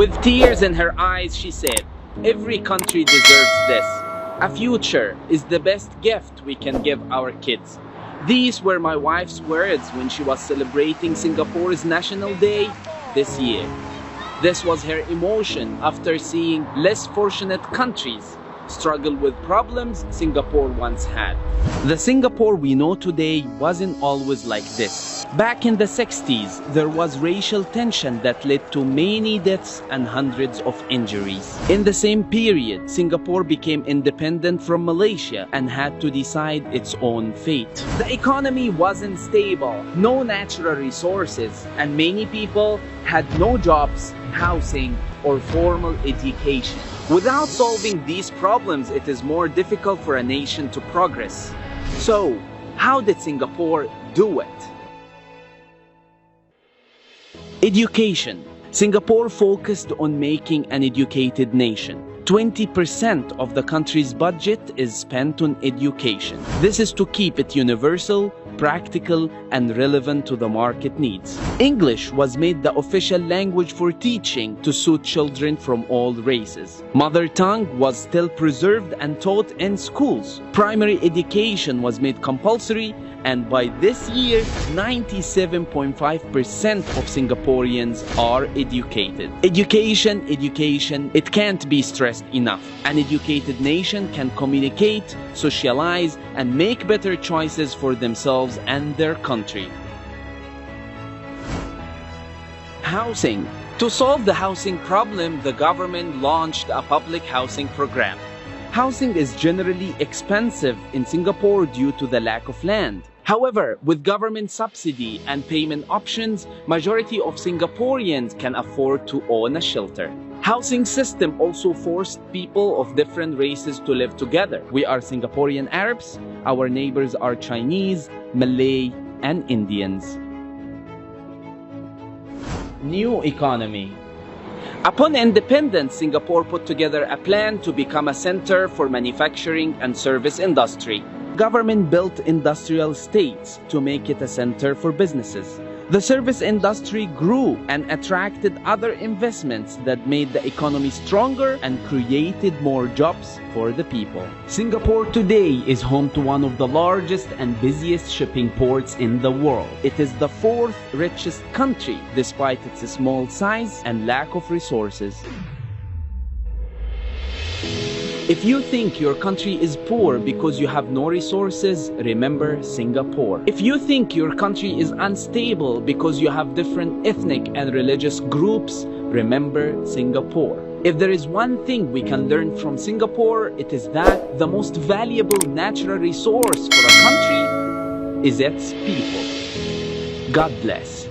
With tears in her eyes, she said, "Every country deserves this. A future is the best gift we can give our kids." These were my wife's words when she was celebrating Singapore's National Day this year. This was her emotion after seeing less fortunate countries struggle with problems Singapore once had. The Singapore we know today wasn't always like this. Back in the 60s, there was racial tension that led to many deaths and hundreds of injuries. In the same period, Singapore became independent from Malaysia and had to decide its own fate. The economy wasn't stable, no natural resources, and many people had no jobs, housing, or formal education. Without solving these problems, it is more difficult for a nation to progress. So, how did Singapore do it? Education. Singapore focused on making an educated nation. 20% of the country's budget is spent on education. This is to keep it universal, practical, and relevant to the market needs. English was made the official language for teaching to suit children from all races. Mother tongue was still preserved and taught in schools. Primary education was made compulsory, and by this year, 97.5% of Singaporeans are educated. Education, it can't be stressed enough. An educated nation can communicate, socialize, and make better choices for themselves and their country. Housing. To solve the housing problem, the government launched a public housing program. Housing is generally expensive in Singapore due to the lack of land. However, with government subsidy and payment options, majority of Singaporeans can afford to own a shelter. Housing system also forced people of different races to live together. We are Singaporean Arabs, our neighbors are Chinese, Malay, and Indians. New economy. Upon independence, Singapore put together a plan to become a center for manufacturing and service industry. Government built industrial estates to make it a center for businesses. The service industry grew and attracted other investments that made the economy stronger and created more jobs for the people. Singapore today is home to one of the largest and busiest shipping ports in the world. It is the fourth richest country despite its small size and lack of resources. If you think your country is poor because you have no resources, remember Singapore. If you think your country is unstable because you have different ethnic and religious groups, remember Singapore. If there is one thing we can learn from Singapore, it is that the most valuable natural resource for a country is its people. God bless.